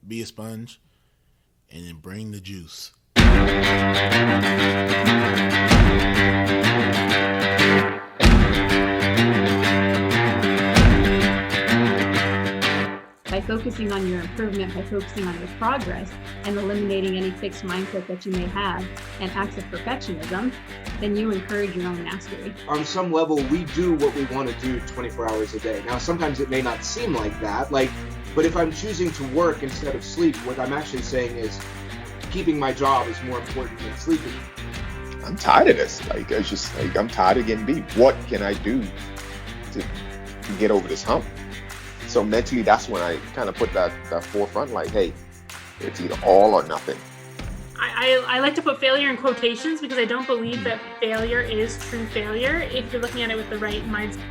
be a sponge, and then bring the juice. By focusing on your improvement, by focusing on your progress, and eliminating any fixed mindset that you may have and acts of perfectionism, then you encourage your own mastery. On some level, we do what we want to do 24 hours a day. Now, sometimes it may not seem like that, but if I'm choosing to work instead of sleep, what I'm actually saying is keeping my job is more important than sleeping. I'm tired of this. I'm tired of getting beat. What can I do to get over this hump? So mentally, that's when I kind of put that forefront, like, hey, it's either all or nothing. I like to put failure in quotations because I don't believe that failure is true failure if you're looking at it with the right mindset.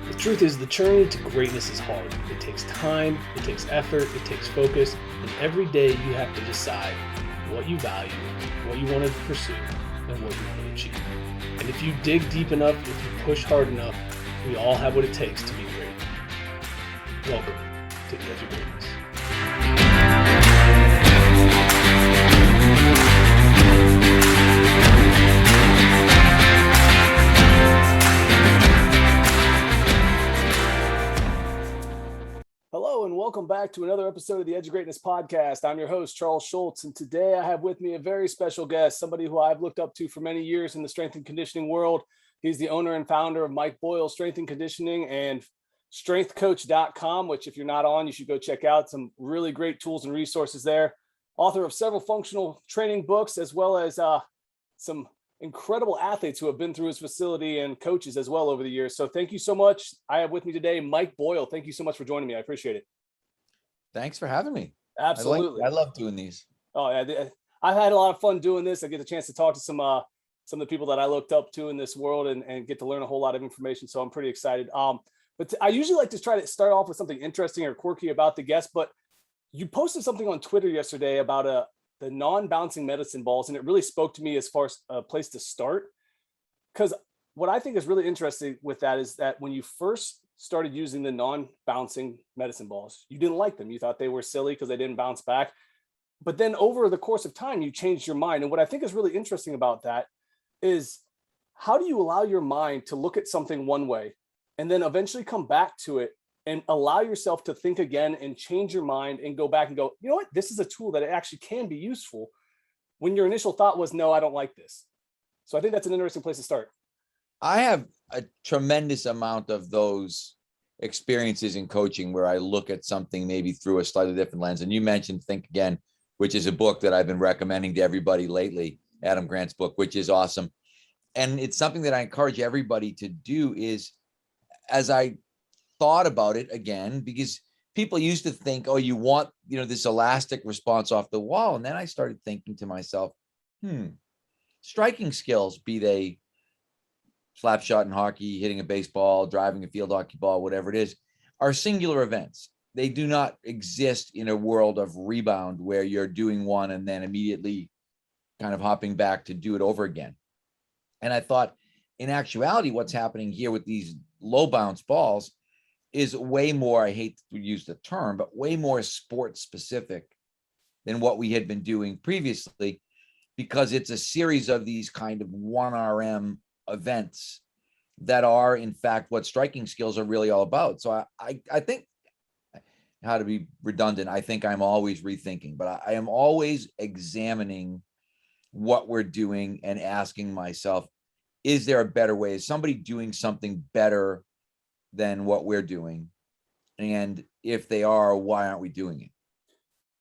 The truth is, the journey to greatness is hard. It takes time, it takes effort, it takes focus, and every day you have to decide what you value, what you want to pursue, and what you want to achieve. And if you dig deep enough, if you push hard enough, we all have what it takes to be great. Welcome to the Edge of Greatness. Hello and welcome back to another episode of the Edge of Greatness podcast. I'm your host, Charles Schultz, and today I have with me a very special guest, somebody who I've looked up to for many years in the strength and conditioning world. He's the owner and founder of Mike Boyle Strength and Conditioning and strengthcoach.com, which if you're not on, you should go check out. Some really great tools and resources there. Author of several functional training books, as well as some incredible athletes who have been through his facility and coaches as well over the years. So thank you so much. I have with me today, Mike Boyle. Thank you so much for joining me. I appreciate it. Thanks for having me. Absolutely. I love doing these. Oh yeah. I've had a lot of fun doing this. I get a chance to talk to some of the people that I looked up to in this world and get to learn a whole lot of information. So I'm pretty excited. But I usually like to try to start off with something interesting or quirky about the guest, but you posted something on Twitter yesterday about the non-bouncing medicine balls, and it really spoke to me as far as a place to start. Because what I think is really interesting with that is that when you first started using the non-bouncing medicine balls, you didn't like them. You thought they were silly because they didn't bounce back. But then over the course of time, you changed your mind. And what I think is really interesting about that is, how do you allow your mind to look at something one way and then eventually come back to it and allow yourself to think again and change your mind and go back and go, you know what, this is a tool that actually can be useful, when your initial thought was, no, I don't like this. So I think that's an interesting place to start. I have a tremendous amount of those experiences in coaching where I look at something maybe through a slightly different lens. And you mentioned Think Again, which is a book that I've been recommending to everybody lately, Adam Grant's book, which is awesome. And it's something that I encourage everybody to do. Is, as I thought about it again, because people used to think, oh, you want, this elastic response off the wall. And then I started thinking to myself, striking skills, be they slap shot in hockey, hitting a baseball, driving a field hockey ball, whatever it is, are singular events. They do not exist in a world of rebound where you're doing one and then immediately kind of hopping back to do it over again. And I thought, in actuality, what's happening here with these low bounce balls is way more, I hate to use the term, but way more sport specific than what we had been doing previously, because it's a series of these kind of 1RM events that are, in fact, what striking skills are really all about. So I think, how to be redundant, I think I'm always rethinking, but I am always examining what we're doing and asking myself, is there a better way? Is somebody doing something better than what we're doing? And if they are, why aren't we doing it?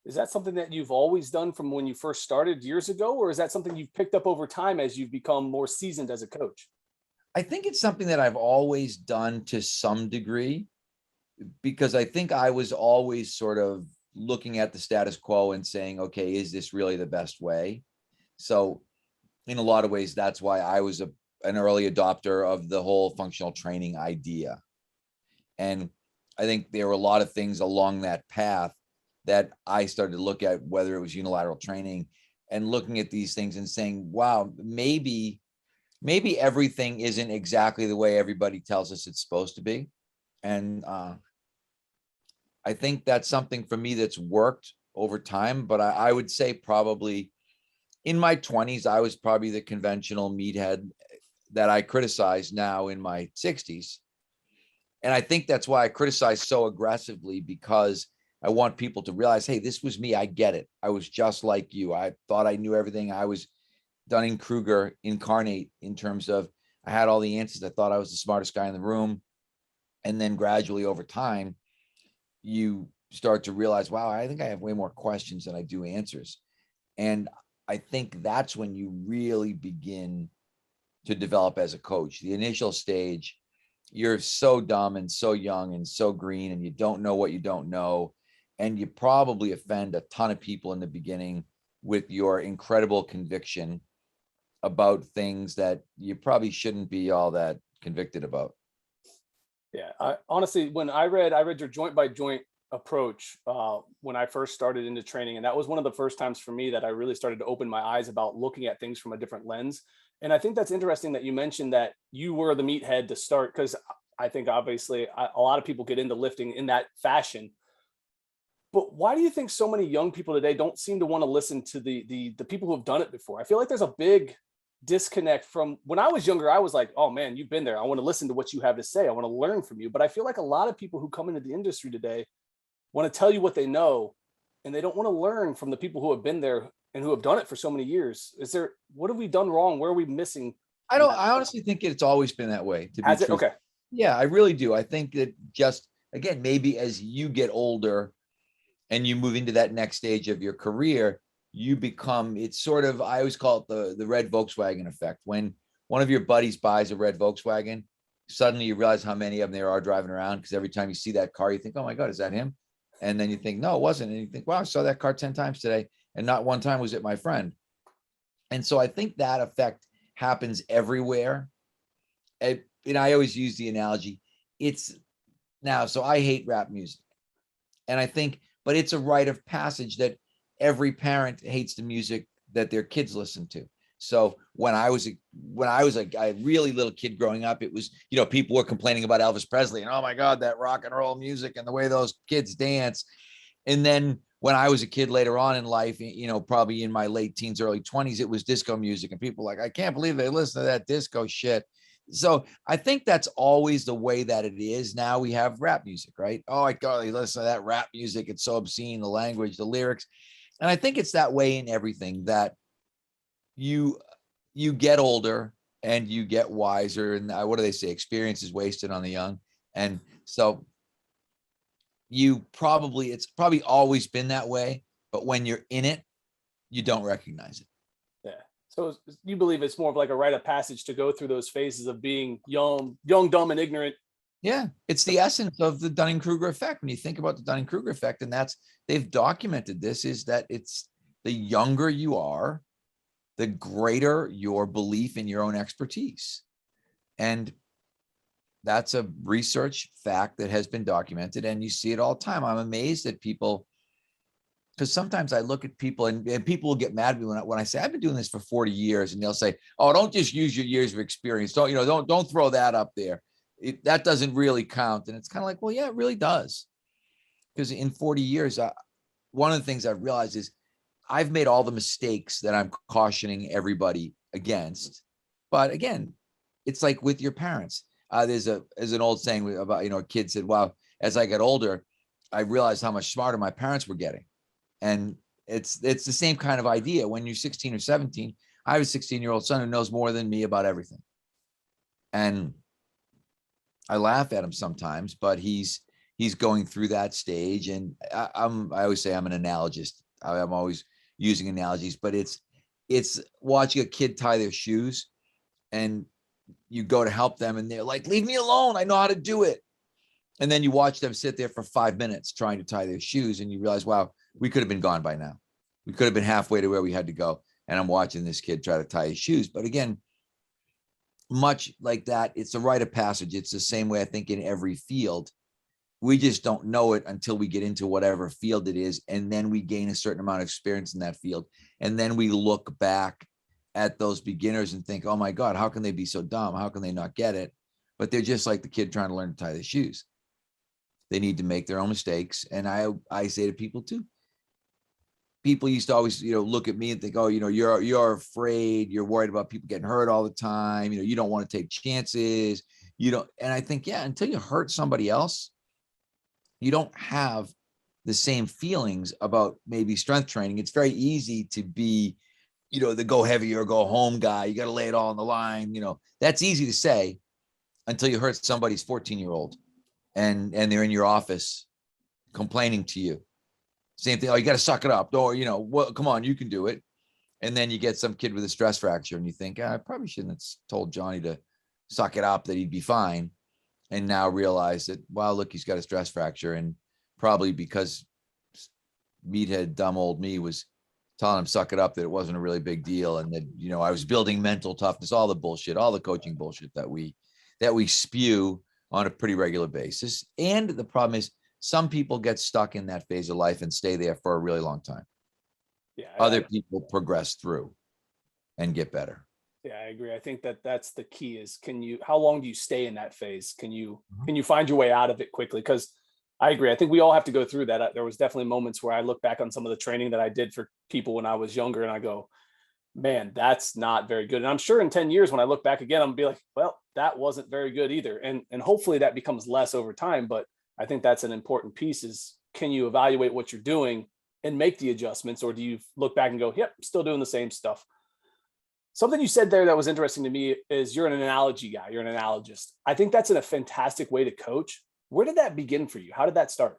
Is that something that you've always done from when you first started years ago, or is that something you've picked up over time as you've become more seasoned as a coach? I think it's something that I've always done to some degree, because I think I was always sort of looking at the status quo and saying, okay, is this really the best way? So in a lot of ways, that's why I was an early adopter of the whole functional training idea. And I think there were a lot of things along that path that I started to look at, whether it was unilateral training, and looking at these things and saying, wow, maybe everything isn't exactly the way everybody tells us it's supposed to be. And I I think that's something for me that's worked over time, but I would say probably in my 20s, I was probably the conventional meathead that I criticize now in my 60s. And I think that's why I criticize so aggressively, because I want people to realize, hey, this was me. I get it. I was just like you. I thought I knew everything. I was Dunning-Kruger incarnate in terms of I had all the answers. I thought I was the smartest guy in the room. And then gradually over time, you start to realize, wow, I think I have way more questions than I do answers. And I think that's when you really begin to develop as a coach. The initial stage, you're so dumb and so young and so green, and you don't know what you don't know. And you probably offend a ton of people in the beginning with your incredible conviction about things that you probably shouldn't be all that convicted about. Yeah, honestly, when I read your joint by joint approach when I first started into training, and that was one of the first times for me that I really started to open my eyes about looking at things from a different lens. And I think that's interesting that you mentioned that you were the meathead to start, because I think obviously a lot of people get into lifting in that fashion. But why do you think so many young people today don't seem to want to listen to the people who have done it before? I feel like there's a big disconnect from when I was younger. I was like, oh man, you've been there. I want to listen to what you have to say. I want to learn from you. But I feel like a lot of people who come into the industry today want to tell you what they know, and they don't want to learn from the people who have been there and who have done it for so many years. What have we done wrong? Where are we missing? I honestly think it's always been that way. To be Has it? truthful. Okay. Yeah, I really do. I think that just, again, maybe as you get older and you move into that next stage of your career, you become, it's sort of, I always call it the Red Volkswagen Effect. When one of your buddies buys a Red Volkswagen, suddenly you realize how many of them there are driving around, because every time you see that car, you think, oh my God, is that him? And then you think, no, it wasn't. And you think, wow, I saw that car 10 times today, and not one time was it my friend. And so I think that effect happens everywhere. And I always use the analogy. So I hate rap music. And I think, but it's a rite of passage that every parent hates the music that their kids listen to. So when I was a really little kid growing up, it was, people were complaining about Elvis Presley and, oh my God, that rock and roll music and the way those kids dance. And then when I was a kid later on in life, probably in my late teens, early 20s, it was disco music, and people were like, I can't believe they listen to that disco shit. So I think that's always the way that it is. Now we have rap music, right? Oh my God, they listen to that rap music. It's so obscene, the language, the lyrics. And I think it's that way in everything, that you get older and you get wiser. And what do they say? Experience is wasted on the young. And so it's probably always been that way, but when you're in it, you don't recognize it. Yeah. So you believe it's more of like a rite of passage to go through those phases of being young, dumb, and ignorant. Yeah, it's the essence of the Dunning-Kruger effect. When you think about the Dunning-Kruger effect, and they've documented this, is that it's the younger you are, the greater your belief in your own expertise. And that's a research fact that has been documented, and you see it all the time. I'm amazed at people, because sometimes I look at people and people will get mad at me when I say I've been doing this for 40 years, and they'll say, oh, don't just use your years of experience. Don't throw that up there. That doesn't really count. And it's kind of like, well, yeah, it really does. Because in 40 years, one of the things I've realized is I've made all the mistakes that I'm cautioning everybody against. But again, it's like with your parents. There's an old saying about, a kid said, wow, as I get older, I realized how much smarter my parents were getting. And it's the same kind of idea. When you're 16 or 17, I have a 16-year-old son who knows more than me about everything. And I laugh at him sometimes, but he's going through that stage. And I always say I'm an analogist. I'm always using analogies, but it's watching a kid tie their shoes, and you go to help them and they're like, leave me alone, I know how to do it. And then you watch them sit there for 5 minutes trying to tie their shoes, and you realize, wow, we could have been gone by now. We could have been halfway to where we had to go. And I'm watching this kid try to tie his shoes. But again, much like that, it's a rite of passage. It's the same way, I think, in every field. We just don't know it until we get into whatever field it is. And then we gain a certain amount of experience in that field. And then we look back at those beginners and think, oh my God, how can they be so dumb? How can they not get it? But they're just like the kid trying to learn to tie their shoes. They need to make their own mistakes. And I say to people too, people used to always, look at me and think, oh, you're afraid, you're worried about people getting hurt all the time. You don't want to take chances. You don't. And I think, yeah, until you hurt somebody else, you don't have the same feelings about maybe strength training. It's very easy to be, the go heavy or go home guy. You got to lay it all on the line. That's easy to say until you hurt somebody's 14-year-old and they're in your office complaining to you. Same thing. Oh, you got to suck it up. Or, well, come on, you can do it. And then you get some kid with a stress fracture and you think, I probably shouldn't have told Johnny to suck it up, that he'd be fine. And now realize that, wow, look, he's got a stress fracture. And probably because meathead, dumb old me was telling him suck it up, that it wasn't a really big deal. And that, I was building mental toughness, all the bullshit, all the coaching bullshit that we spew on a pretty regular basis. And the problem is some people get stuck in that phase of life and stay there for a really long time. Yeah. Other people progress through and get better. Yeah, I agree. I think that's the key is how long do you stay in that phase? Can you find your way out of it quickly? Because I agree. I think we all have to go through that. There was definitely moments where I look back on some of the training that I did for people when I was younger and I go, man, that's not very good. And I'm sure in 10 years, when I look back again, I'm gonna be like, well, that wasn't very good either. And hopefully that becomes less over time. But I think that's an important piece is, can you evaluate what you're doing and make the adjustments? Or do you look back and go, yep, still doing the same stuff? Something you said there that was interesting to me is you're an analogy guy. You're an analogist. I think that's a fantastic way to coach. Where did that begin for you? How did that start?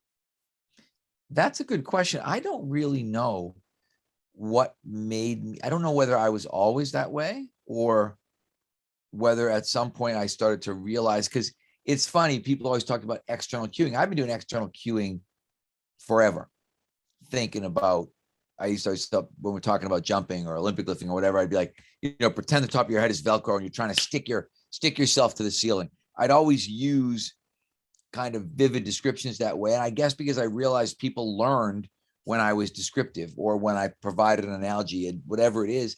That's a good question. I don't really know what made me. I don't know whether I was always that way or whether at some point I started to realize, because it's funny, people always talk about external cueing. I've been doing external cueing forever, thinking about, I used to stop when we're talking about jumping or Olympic lifting or whatever, I'd be like, pretend the top of your head is Velcro and you're trying to stick yourself to the ceiling. I'd always use kind of vivid descriptions that way. And I guess because I realized people learned when I was descriptive or when I provided an analogy and whatever it is.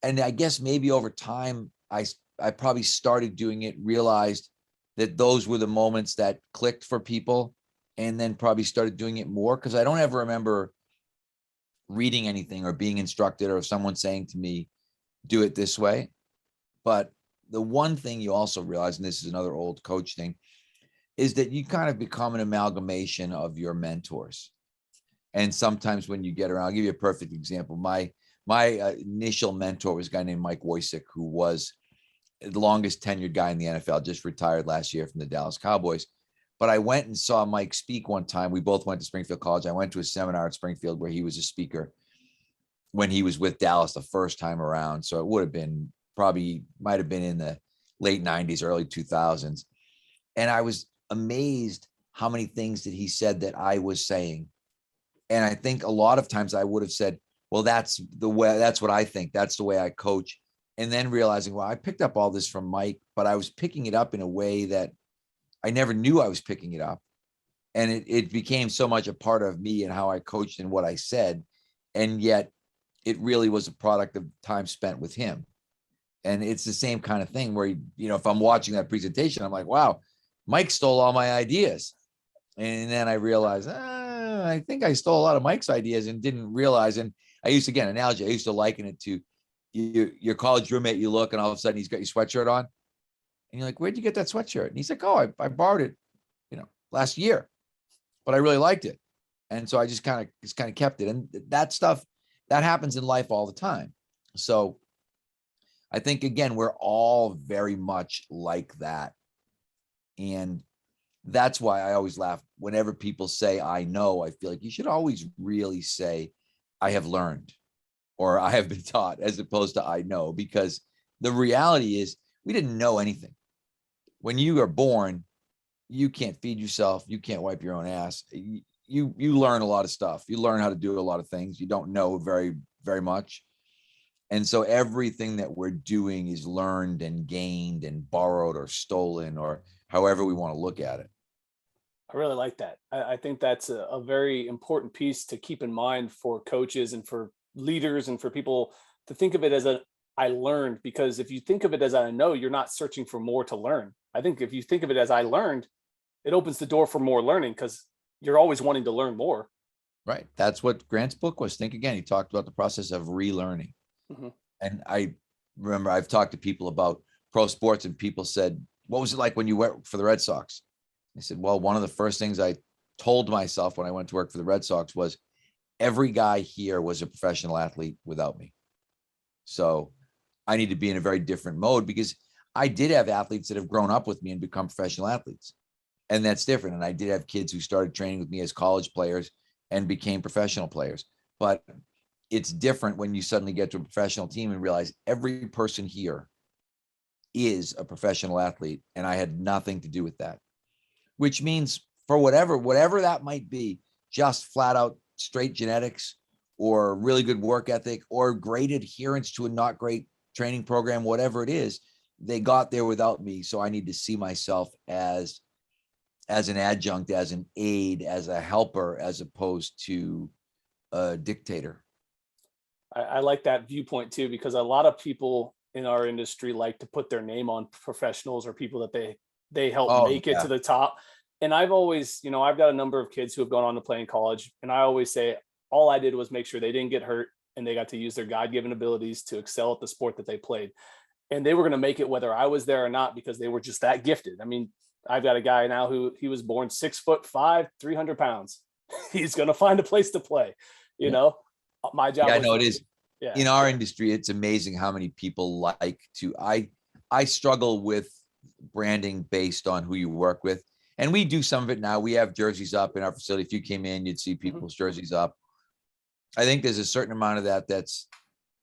And I guess maybe over time, I probably started doing it, realized that those were the moments that clicked for people, and then probably started doing it more. Cause I don't ever remember reading anything or being instructed or someone saying to me, do it this way. But the one thing you also realize, and this is another old coach thing, is that you kind of become an amalgamation of your mentors. And sometimes when you get around, I'll give you a perfect example. My initial mentor was a guy named Mike Boyle, who was the longest tenured guy in the NFL, just retired last year from the Dallas Cowboys. But I went and saw Mike speak one time. We both went to Springfield College. I went to a seminar at Springfield where he was a speaker when he was with Dallas the first time around. So it would have been might have been in the late 90s, early 2000s. And I was amazed how many things that he said that I was saying. And I think a lot of times I would have said, well, that's the way, that's what I think. That's the way I coach. And then realizing, well, I picked up all this from Mike, but I was picking it up in a way that I never knew I was picking it up. And it became so much a part of me and how I coached and what I said. And yet it really was a product of time spent with him. And it's the same kind of thing where, if I'm watching that presentation, I'm like, wow, Mike stole all my ideas. And then I realized, I think I stole a lot of Mike's ideas and didn't realize. And I used to liken it to your college roommate. You look and all of a sudden he's got your sweatshirt on. And you're like, where'd you get that sweatshirt? And he's like, oh, I borrowed it, last year, but I really liked it. And so I just kind of kept it. And that stuff, that happens in life all the time. So I think, again, we're all very much like that. And that's why I always laugh whenever people say, I know. I feel like you should always really say, I have learned or I have been taught, as opposed to I know, because the reality is we didn't know anything. When you are born, you can't feed yourself. You can't wipe your own ass. You learn a lot of stuff. You learn how to do a lot of things. You don't know very, very much. And so everything that we're doing is learned and gained and borrowed or stolen, or however we want to look at it. I really like that. I think that's a very important piece to keep in mind for coaches and for leaders and for people to think of it as I learned, because if you think of it as I know, you're not searching for more to learn. I think if you think of it as I learned, it opens the door for more learning because you're always wanting to learn more. Right. That's what Grant's book was. Think Again. He talked about the process of relearning. Mhm. And I remember I've talked to people about pro sports, and people said, what was it like when you worked for the Red Sox? I said, well, one of the first things I told myself when I went to work for the Red Sox was every guy here was a professional athlete without me. So I need to be in a very different mode, because I did have athletes that have grown up with me and become professional athletes. And that's different. And I did have kids who started training with me as college players and became professional players. But it's different when you suddenly get to a professional team and realize every person here is a professional athlete, and I had nothing to do with that, which means for whatever that might be, just flat out straight genetics or really good work ethic or great adherence to a not great training program, whatever it is, they got there without me. So I need to see myself as an adjunct, as an aid, as a helper, as opposed to a dictator. I like that viewpoint too, because a lot of people in our industry like to put their name on professionals or people that they help make it to the top. And I've always, I've got a number of kids who have gone on to play in college, and I always say all I did was make sure they didn't get hurt and they got to use their God-given abilities to excel at the sport that they played. And they were going to make it whether I was there or not, because they were just that gifted. I mean, I've got a guy now who he was born 6'5", 300 pounds. He's going to find a place to play, my job. Yeah, I know it is. Yeah. In our industry, it's amazing how many people like to, I struggle with branding based on who you work with. And we do some of it now. We have jerseys up in our facility. If you came in, you'd see people's jerseys up. I think there's a certain amount of that that's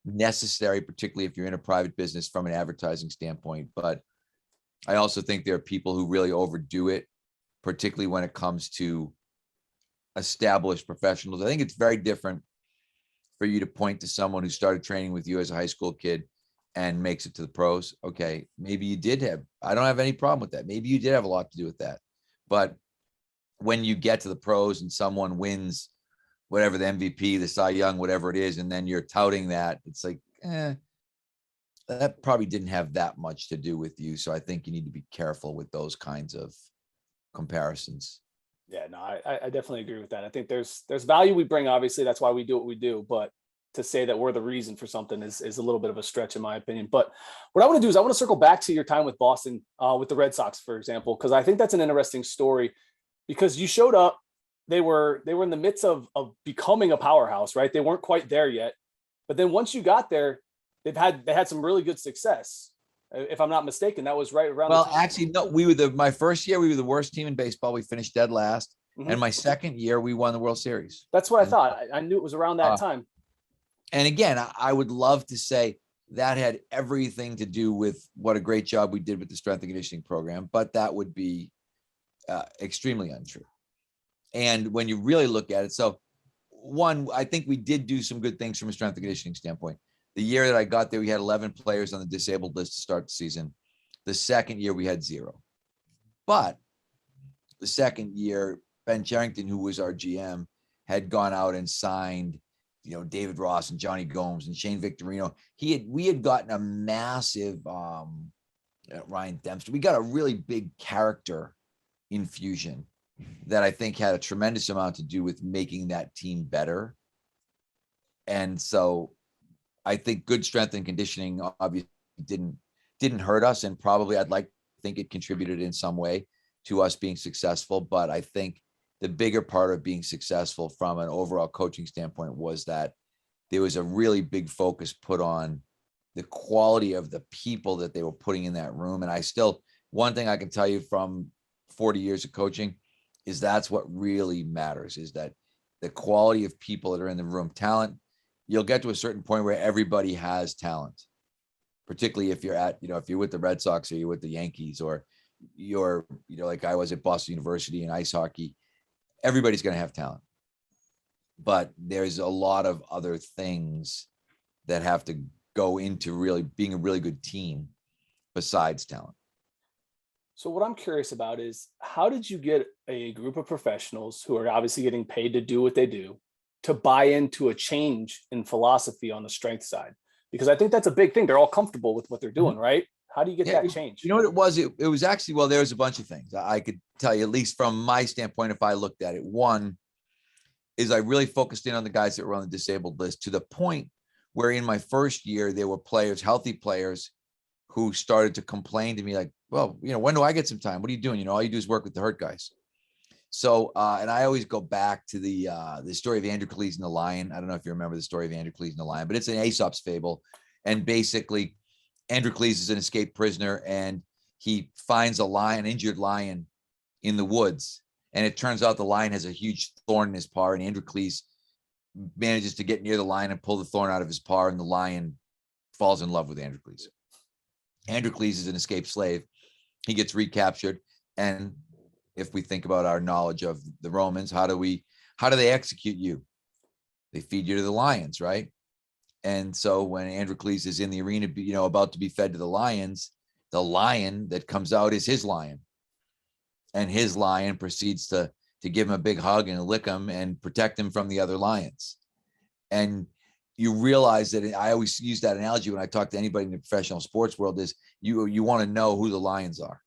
necessary, particularly if you're in a private business from an advertising standpoint. But I also think there are people who really overdo it, particularly when it comes to established professionals. I think it's very different for you to point to someone who started training with you as a high school kid and makes it to the pros. Okay, maybe you did have, I don't have any problem with that. Maybe you did have a lot to do with that. But when you get to the pros and someone wins whatever, the MVP, the Cy Young, whatever it is, and then you're touting that, it's like, that probably didn't have that much to do with you. So I think you need to be careful with those kinds of comparisons. Yeah, no, I definitely agree with that. I think there's value we bring. Obviously, that's why we do what we do. But to say that we're the reason for something is a little bit of a stretch, in my opinion. But what I want to do is I want to circle back to your time with Boston, with the Red Sox, for example, because I think that's an interesting story. Because you showed up, they were in the midst of becoming a powerhouse, right? They weren't quite there yet, but then once you got there, they had some really good success. If I'm not mistaken, that was right around. Well, actually, no, my first year, we were the worst team in baseball. We finished dead last. And my second year, we won the World Series. That's what I thought. I knew it was around that time. And again, I would love to say that had everything to do with what a great job we did with the strength and conditioning program, but that would be extremely untrue. And when you really look at it, so one, I think we did do some good things from a strength and conditioning standpoint. The year that I got there, we had 11 players on the disabled list to start the season. The second year, we had 0. But the second year, Ben Charrington, who was our GM, had gone out and signed, David Ross and Johnny Gomes and Shane Victorino. We had gotten a massive Ryan Dempster. We got a really big character infusion that I think had a tremendous amount to do with making that team better. And so I think good strength and conditioning obviously didn't hurt us, and probably I'd like to think it contributed in some way to us being successful. But I think the bigger part of being successful from an overall coaching standpoint was that there was a really big focus put on the quality of the people that they were putting in that room. And one thing I can tell you from 40 years of coaching is that's what really matters, is that the quality of people that are in the room. Talent, you'll get to a certain point where everybody has talent, particularly if you're if you're with the Red Sox or you're with the Yankees, or you're, like I was at Boston University in ice hockey. Everybody's going to have talent, but there's a lot of other things that have to go into really being a really good team besides talent. So what I'm curious about is, how did you get a group of professionals who are obviously getting paid to do what they do to buy into a change in philosophy on the strength side? Because I think that's a big thing. They're all comfortable with what they're doing, right? How do you get that change? You know what it was? It was actually, well, there was a bunch of things I could tell you, at least from my standpoint, if I looked at it. One is I really focused in on the guys that were on the disabled list, to the point where in my first year, there were players, healthy players, who started to complain to me like, well, when do I get some time? What are you doing? All you do is work with the hurt guys. So, and I always go back to the story of Androcles and the lion. I don't know if you remember the story of Androcles and the lion, but it's an Aesop's fable. And basically, Androcles is an escaped prisoner, and he finds an injured lion in the woods. And it turns out the lion has a huge thorn in his paw, and Androcles manages to get near the lion and pull the thorn out of his paw, and the lion falls in love with Androcles. Androcles is an escaped slave. He gets recaptured. And if we think about our knowledge of the Romans, how do they execute you? They feed you to the lions, right? And so when Androcles is in the arena, about to be fed to the lions, the lion that comes out is his lion. And his lion proceeds to give him a big hug and lick him and protect him from the other lions. And you realize that I always use that analogy when I talk to anybody in the professional sports world is you want to know who the lions are.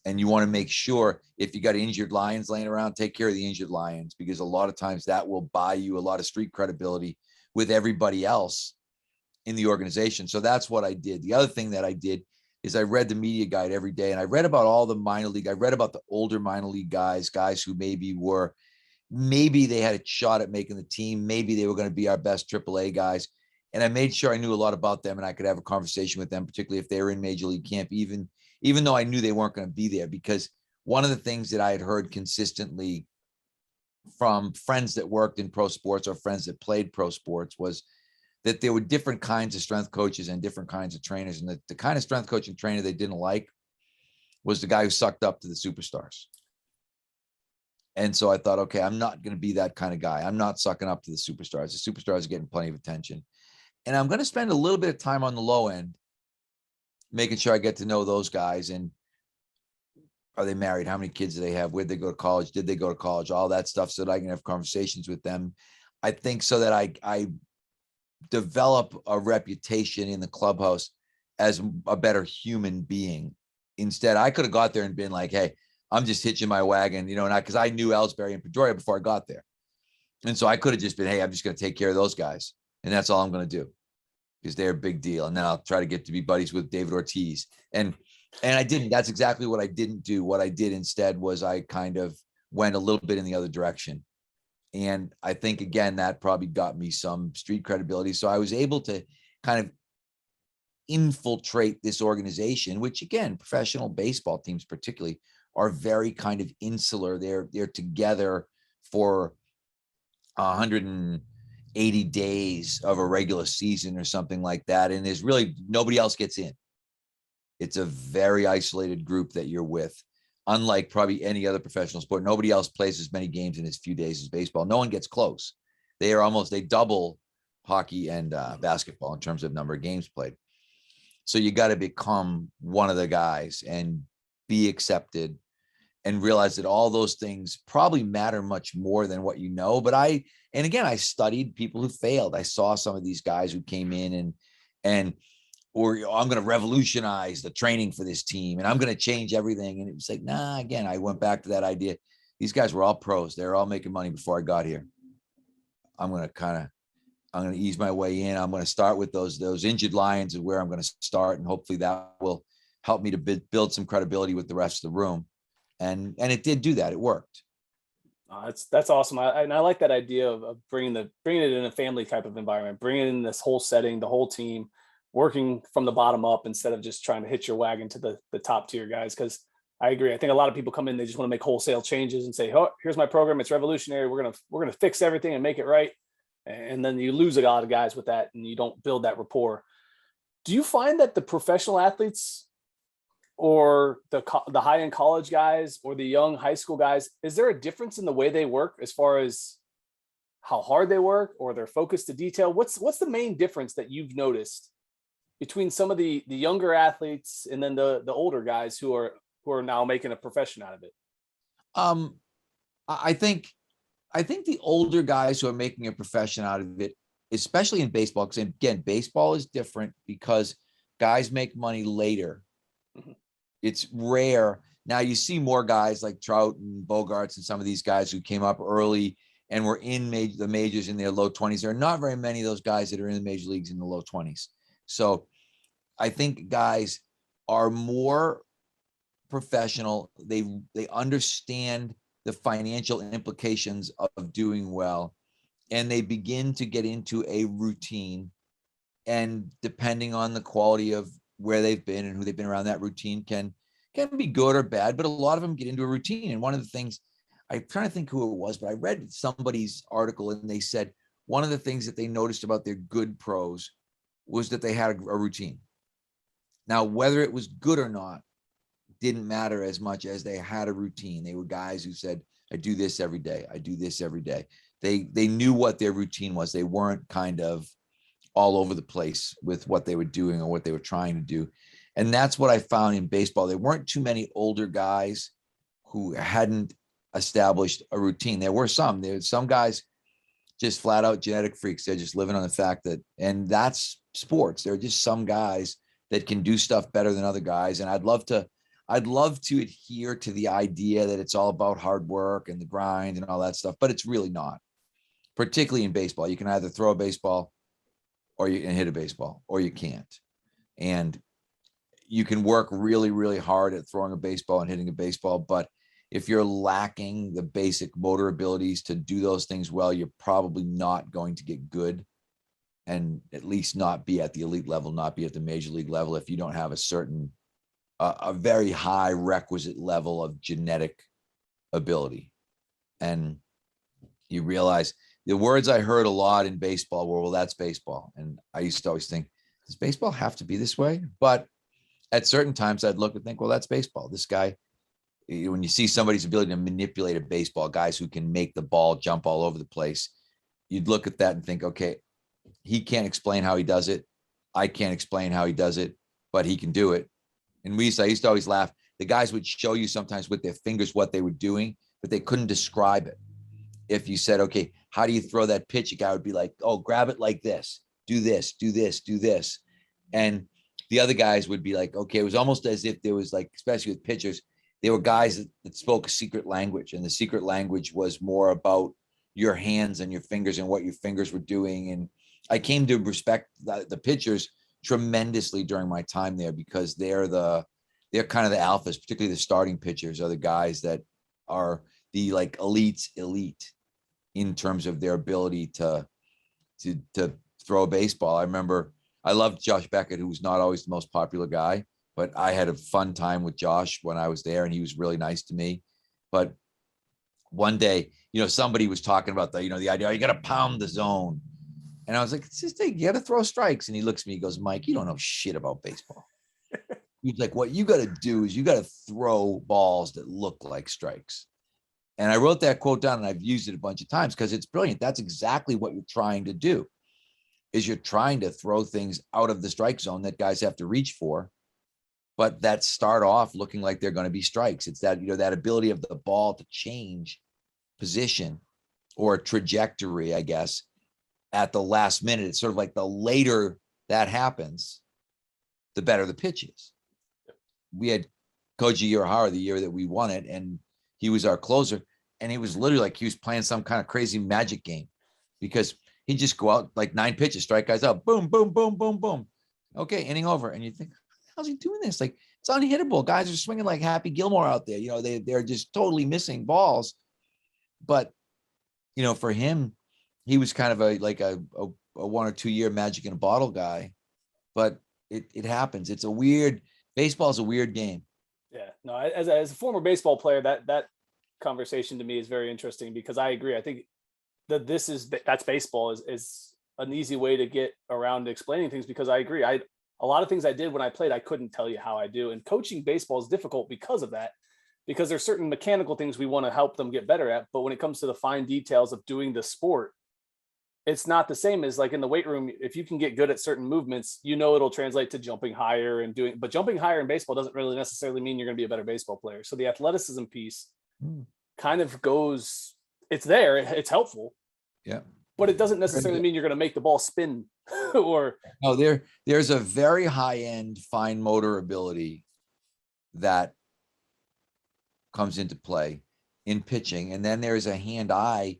And you want to make sure if you got injured lions laying around, take care of the injured lions, because a lot of times that will buy you a lot of street credibility with everybody else in the organization. So that's what I did. The other thing that I did is I read the media guide every day, and I read about all the minor league. I read about the older minor league guys who maybe they had a shot at making the team. Maybe they were going to be our best AAA guys. And I made sure I knew a lot about them and I could have a conversation with them, particularly if they were in major league camp, even though I knew they weren't going to be there. Because one of the things that I had heard consistently from friends that worked in pro sports or friends that played pro sports was that there were different kinds of strength coaches and different kinds of trainers. And the kind of strength coach and trainer they didn't like was the guy who sucked up to the superstars. And so I thought, okay, I'm not going to be that kind of guy. I'm not sucking up to the superstars. The superstars are getting plenty of attention. And I'm going to spend a little bit of time on the low end, making sure I get to know those guys. And are they married? How many kids do they have? Where'd they go to college? Did they go to college? All that stuff, so that I can have conversations with them. I think so that I develop a reputation in the clubhouse as a better human being. Instead, I could have got there and been like, hey, I'm just hitching my wagon, because I knew Ellsbury and Pedroia before I got there. And so I could have just been, hey, I'm just going to take care of those guys. And that's all I'm going to do, because they're a big deal. And then I'll try to get to be buddies with David Ortiz. And I didn't. That's exactly what I didn't do. What I did instead was I kind of went a little bit in the other direction. And I think, again, that probably got me some street credibility. So I was able to kind of infiltrate this organization, which, again, professional baseball teams particularly are very kind of insular. They're together for 180 days of a regular season or something like that. And there's really nobody else gets in. It's a very isolated group that you're with. Unlike probably any other professional sport, nobody else plays as many games in as few days as baseball. No one gets close. They double hockey and basketball in terms of number of games played. So you got to become one of the guys and be accepted and realize that all those things probably matter much more than what you know. But I studied people who failed. I saw some of these guys who came in or I'm going to revolutionize the training for this team and I'm going to change everything. And it was like, nah, again, I went back to that idea. These guys were all pros. They were all making money before I got here. I'm going to ease my way in. I'm going to start with those injured lions is where I'm going to start. And hopefully that will help me to build some credibility with the rest of the room. And it did do that. It worked. That's awesome. I like that idea of bringing it in a family type of environment, bringing in this whole setting, the whole team, working from the bottom up instead of just trying to hitch your wagon to the top tier guys. Because I agree. I think a lot of people come in, they just want to make wholesale changes and say, oh, here's my program. It's revolutionary. We're going to fix everything and make it right. And then you lose a lot of guys with that and you don't build that rapport. Do you find that the professional athletes or the high-end college guys or the young high school guys, is there a difference in the way they work as far as how hard they work or their focus to detail? What's the main difference that you've noticed between some of the younger athletes and then the older guys who are now making a profession out of it? I think the older guys who are making a profession out of it, especially in baseball, because again, baseball is different because Guys make money later. Mhm. It's rare. Now you see more guys like Trout and Bogarts and some of these guys who came up early and were in the majors in their low 20s. There are not very many of those guys that are in the major leagues in the low 20s. So I think guys are more professional. They understand the financial implications of doing well, and they begin to get into a routine. And depending on the quality of where they've been and who they've been around, that routine can be good or bad, but a lot of them get into a routine. And one of the things, I'm trying to think who it was, but I read somebody's article and they said one of the things that they noticed about their good pros was that they had a routine. Now, whether it was good or not didn't matter as much as they had a routine. They were guys who said, I do this every day. I do this every day. They knew what their routine was. They weren't kind of all over the place with what they were doing or what they were trying to do. And that's what I found in baseball. There weren't too many older guys who hadn't established a routine. There were some guys just flat out genetic freaks. They're just living on the fact that, and that's sports. There are just some guys that can do stuff better than other guys. And I'd love to adhere to the idea that it's all about hard work and the grind and all that stuff, but it's really not. Particularly in baseball, you can either throw a baseball or you can hit a baseball, or you can't. And you can work really, really hard at throwing a baseball and hitting a baseball, but if you're lacking the basic motor abilities to do those things well, you're probably not going to get good, and at least not be at the elite level, not be at the major league level if you don't have a certain, a very high requisite level of genetic ability. And you realize the words I heard a lot in baseball were, well, that's baseball. And I used to always think, does baseball have to be this way? But at certain times I'd look and think, well, that's baseball. This guy, when you see somebody's ability to manipulate a baseball, guys who can make the ball jump all over the place, you'd look at that and think, okay, he can't explain how he does it. I can't explain how he does it, but he can do it. And I used to always laugh. The guys would show you sometimes with their fingers what they were doing, but they couldn't describe it. If you said, okay, how do you throw that pitch? A guy would be like, oh, grab it like this, do this, do this, do this. And the other guys would be like, okay, it was almost as if there was like, especially with pitchers, there were guys that spoke a secret language, and the secret language was more about your hands and your fingers and what your fingers were doing. And I came to respect the pitchers tremendously during my time there, because they're kind of the alphas, particularly the starting pitchers are the guys that are the like elite in terms of their ability to throw a baseball. I remember I loved Josh Beckett, who was not always the most popular guy, but I had a fun time with Josh when I was there, and he was really nice to me. But one day, somebody was talking about the idea, you got to pound the zone. And I was like, it's just, you got to throw strikes. And he looks at me, he goes, Mike, you don't know shit about baseball. He's like, what you got to do is you got to throw balls that look like strikes. And I wrote that quote down, and I've used it a bunch of times because it's brilliant. That's exactly what you're trying to do, is you're trying to throw things out of the strike zone that guys have to reach for, but that start off looking like they're going to be strikes. It's that, that ability of the ball to change position or trajectory, I guess, at the last minute. It's sort of like the later that happens, the better the pitch is. We had Koji Urahara the year that we won it, and he was our closer, and he was literally like he was playing some kind of crazy magic game, because he'd just go out like 9 pitches, strike guys out, boom, boom, boom, boom, boom. Okay, inning over. And you think, how's he doing this? Like, it's unhittable. Guys are swinging like Happy Gilmore out there. They're just totally missing balls. But, for him, he was kind of a 1 or 2 year magic in a bottle guy. But it happens. It's baseball is a weird game. Yeah, no, as a former baseball player, that conversation to me is very interesting, because I agree. I think that that's baseball is an easy way to get around explaining things, because I agree. A lot of things I did when I played, I couldn't tell you how I do. And coaching baseball is difficult because of that, because there's certain mechanical things we want to help them get better at. But when it comes to the fine details of doing the sport, it's not the same as like in the weight room. If you can get good at certain movements, it'll translate to jumping higher but jumping higher in baseball doesn't really necessarily mean you're going to be a better baseball player. So the athleticism piece kind of goes, it's there, it's helpful. Yeah. but it doesn't necessarily mean you're going to make the ball spin or. No, there's a very high end fine motor ability that comes into play in pitching. And then there's a hand-eye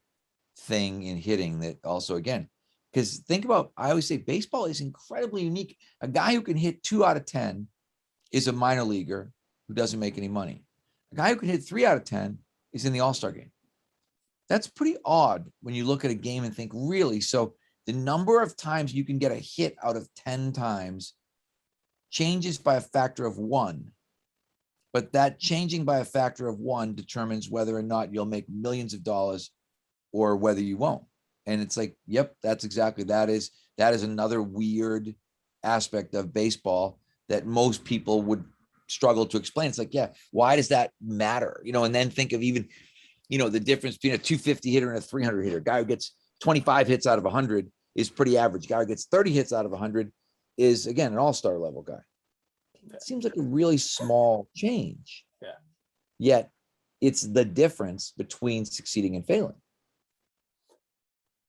thing in hitting that also, again, because think about, I always say baseball is incredibly unique. A guy who can hit 2 out of 10 is a minor leaguer who doesn't make any money. A guy who can hit 3 out of 10 is in the All-Star game. That's pretty odd when you look at a game and think, really? So the number of times you can get a hit out of 10 times changes by a factor of 1. But that changing by a factor of 1 determines whether or not you'll make millions of dollars or whether you won't. And it's like, yep, that's exactly, that is another weird aspect of baseball that most people would struggle to explain. It's like, yeah, why does that matter? And then think of even, the difference between a 250 hitter and a 300 hitter. A guy who gets 25 hits out of 100 is pretty average. A guy who gets 30 hits out of 100 is, again, an all-star level guy. It seems like a really small change. Yeah. Yet it's the difference between succeeding and failing.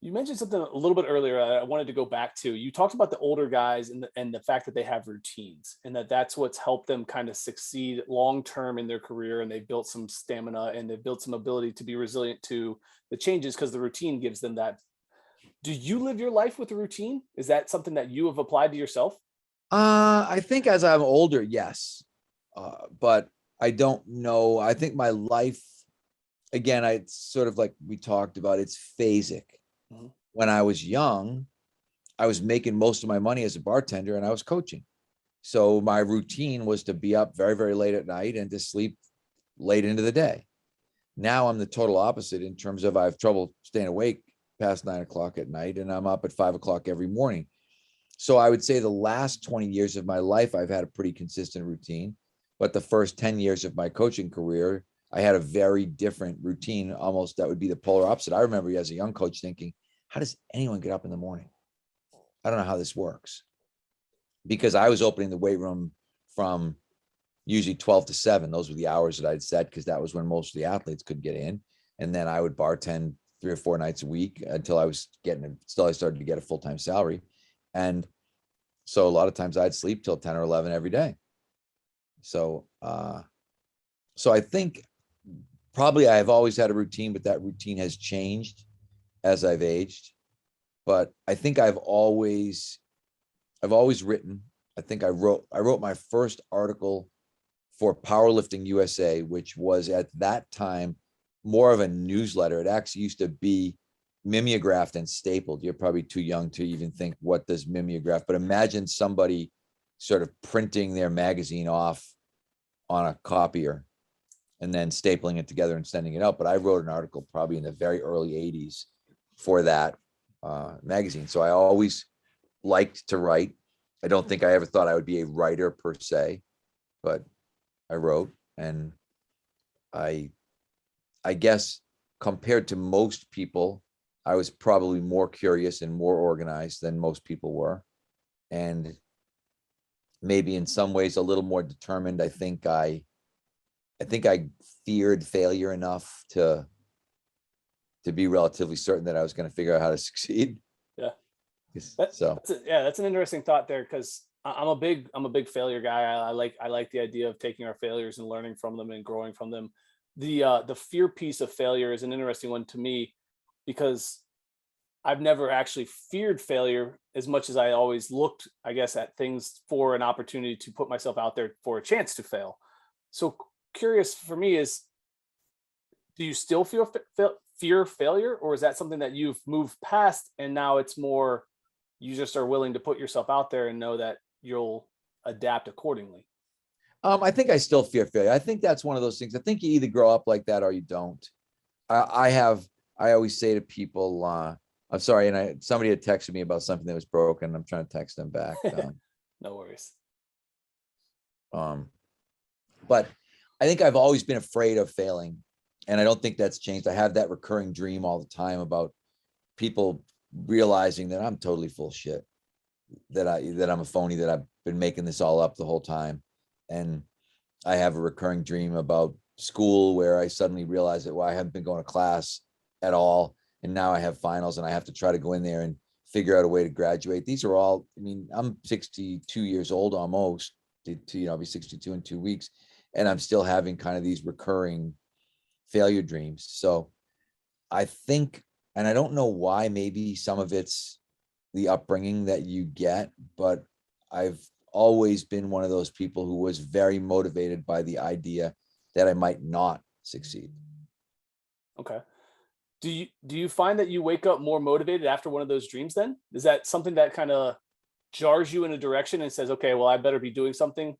You mentioned something a little bit earlier I wanted to go back to. You talked about the older guys and the fact that they have routines and that's what's helped them kind of succeed long-term in their career. And they've built some stamina and they've built some ability to be resilient to the changes because the routine gives them that. Do you live your life with a routine? Is that something that you have applied to yourself? I think as I'm older, yes. But I don't know. I think my life, again, it's sort of like we talked about, it's phasic. Mm-hmm. When I was young, I was making most of my money as a bartender and I was coaching. So my routine was to be up very, very late at night and to sleep late into the day. Now I'm the total opposite in terms of I have trouble staying awake past 9 o'clock at night and I'm up at 5 o'clock every morning. So I would say the last 20 years of my life, I've had a pretty consistent routine, but the first 10 years of my coaching career, I had a very different routine. Almost that would be the polar opposite. I remember as a young coach thinking, how does anyone get up in the morning? I don't know how this works, because I was opening the weight room from usually 12 to 7. Those were the hours that I'd set because that was when most of the athletes could get in. And then I would bartend 3 or 4 nights a week until I started to get a full-time salary. And so a lot of times I'd sleep till 10 or 11 every day. So I think probably I have always had a routine, but that routine has changed as I've aged. But I think I've always written. I think I wrote my first article for Powerlifting USA, which was at that time more of a newsletter. It actually used to be mimeographed and stapled. You're probably too young to even think, what does mimeograph? But imagine somebody sort of printing their magazine off on a copier and then stapling it together and sending it out. But I wrote an article probably in the very early 80s for that magazine. So I always liked to write. I don't think I ever thought I would be a writer per se, but I wrote. And I guess compared to most people, I was probably more curious and more organized than most people were. And maybe in some ways a little more determined. I think I feared failure enough to be relatively certain that I was going to figure out how to succeed. Yeah. That's an interesting thought there, because I'm a big failure guy. I like the idea of taking our failures and learning from them and growing from them. The fear piece of failure is an interesting one to me, because I've never actually feared failure as much as I always looked, I guess, at things for an opportunity to put myself out there for a chance to fail. So curious for me is, do you still fear failure, or is that something that you've moved past and now it's more you just are willing to put yourself out there and know that you'll adapt accordingly? I think I still fear failure. I think that's one of those things. I think you either grow up like that or you don't. I always say to people, I'm sorry, and somebody had texted me about something that was broken. I'm trying to text them back. No worries. But I think I've always been afraid of failing, and I don't think that's changed. I have that recurring dream all the time about people realizing that I'm totally full of shit, that I'm a phony, that I've been making this all up the whole time. And I have a recurring dream about school where I suddenly realized that, well, I haven't been going to class at all. and now I have finals and I have to try to go in there and figure out a way to graduate. These are all, I mean, I'm 62 years old almost, I'll be 62 in 2 weeks, and I'm still having kind of these recurring failure dreams. So I think, and I don't know why, maybe some of it's the upbringing that you get, but I've always been one of those people who was very motivated by the idea that I might not succeed. Okay. Do you find that you wake up more motivated after one of those dreams then? Is that something that kind of jars you in a direction and says, okay, well, I better be doing something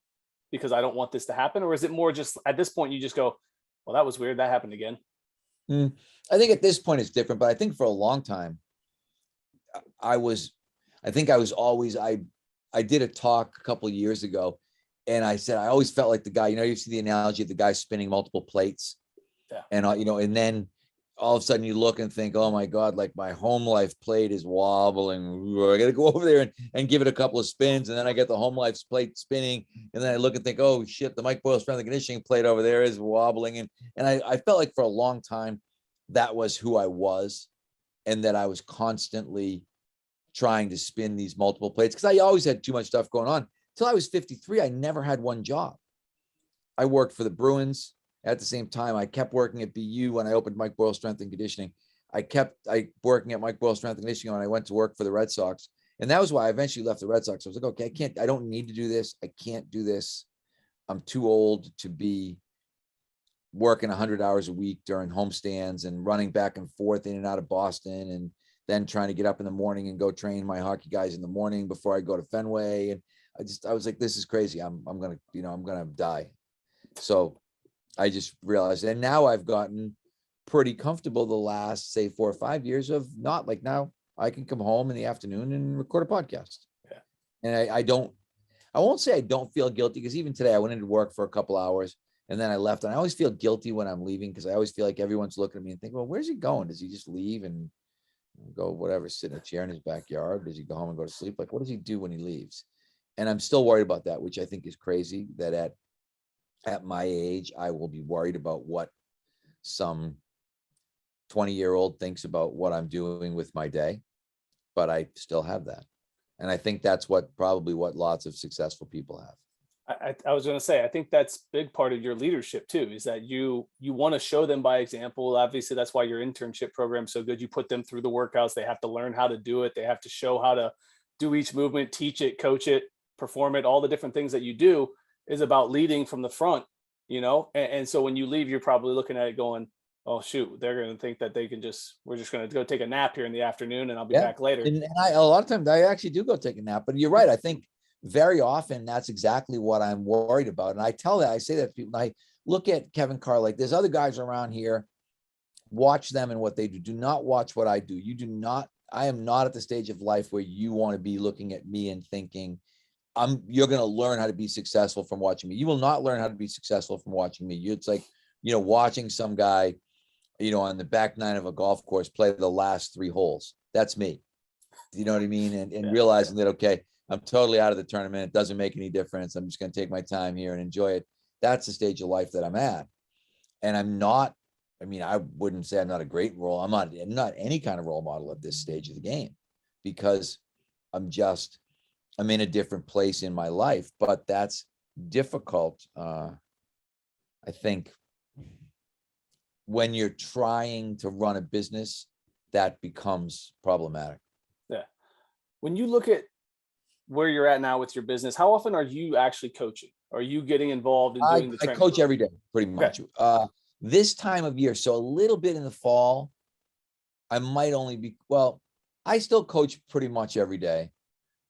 because I don't want this to happen? Or is it more just at this point you just go, well, that was weird, that happened again? I think at this point it's different, but I think for a long time, I did a talk a couple of years ago, and I said, I always felt like the guy, you see the analogy of the guy spinning multiple plates. Yeah. And, and then all of a sudden you look and think, oh my God, like my home life plate is wobbling. I got to go over there and give it a couple of spins. And then I get the home life plate spinning. And then I look and think, oh shit, the Mike Boyle strength and conditioning plate over there is wobbling. And I felt like for a long time, that was who I was. And that I was constantly trying to spin these multiple plates because I always had too much stuff going on. Till I was 53, I never had one job. I worked for the Bruins. At the same time, I kept working at BU when I opened Mike Boyle Strength and Conditioning. I working at Mike Boyle Strength and Conditioning when I went to work for the Red Sox. And that was why I eventually left the Red Sox. I was like, okay, I don't need to do this. I can't do this. I'm too old to be working 100 hours a week during homestands and running back and forth in and out of Boston, and then trying to get up in the morning and go train my hockey guys in the morning before I go to Fenway. And I was like, this is crazy. I'm going to die. So I just realized, and now I've gotten pretty comfortable the last, say, 4 or 5 years of not like now I can come home in the afternoon and record a podcast. Yeah. And I won't say I don't feel guilty, because even today I went into work for a couple hours and then I left, and I always feel guilty when I'm leaving because I always feel like everyone's looking at me and think, well, where's he going? Does he just leave and go whatever, sit in a chair in his backyard? Does he go home and go to sleep? Like, what does he do when he leaves? And I'm still worried about that, which I think is crazy, that at my age, I will be worried about what some 20-year-old thinks about what I'm doing with my day, but I still have that. And I think that's probably what lots of successful people have. I was going to say, I think that's a big part of your leadership too, is that you want to show them by example. Obviously, that's why your internship program is so good. You put them through the workouts. They have to learn how to do it. They have to show how to do each movement, teach it, coach it, perform it. All the different things that you do is about leading from the front, And so when you leave, you're probably looking at it going, oh shoot, they're going to think that we're just going to go take a nap here in the afternoon and I'll be back later. And a lot of times I actually do go take a nap, but you're right. I think very often that's exactly what I'm worried about. And I say that to people. I look at Kevin Carr, like there's other guys around here, watch them and what they do. Do not watch what I do. I am not at the stage of life where you want to be looking at me and thinking, you're going to learn how to be successful from watching me. You will not learn how to be successful from watching me. It's like, watching some guy, on the back nine of a golf course play the last 3 holes. That's me. You know what I mean? And realizing that, okay, I'm totally out of the tournament. It doesn't make any difference. I'm just going to take my time here and enjoy it. That's the stage of life that I'm at. And I wouldn't say I'm not a great role. I'm not any kind of role model at this stage of the game, because I'm in a different place in my life, but that's difficult. I think when you're trying to run a business, that becomes problematic. Yeah. When you look at where you're at now with your business, how often are you actually coaching? Are you getting involved in doing the training? I coach every day, pretty much. Okay. This time of year, so a little bit in the fall, I might only be, I still coach pretty much every day,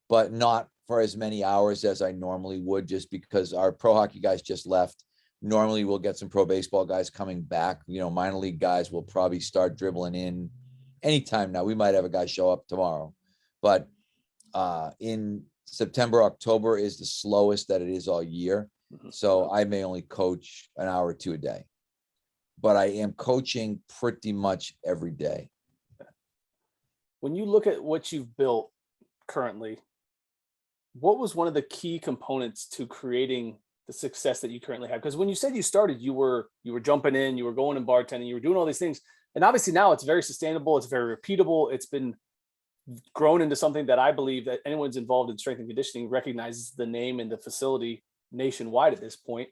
but not for as many hours as I normally would, just because our pro hockey guys just left. Normally we'll get some pro baseball guys coming back. Minor league guys will probably start dribbling in anytime now. We might have a guy show up tomorrow, but in September, October is the slowest that it is all year. So I may only coach an hour or 2 a day, but I am coaching pretty much every day. When you look at what you've built currently, what was one of the key components to creating the success that you currently have? Because when you said you started, you were jumping in, you were going and bartending, you were doing all these things, And obviously now it's very sustainable. It's very repeatable. It's been grown into something that I believe that anyone's involved in strength and conditioning recognizes the name and the facility nationwide at this point.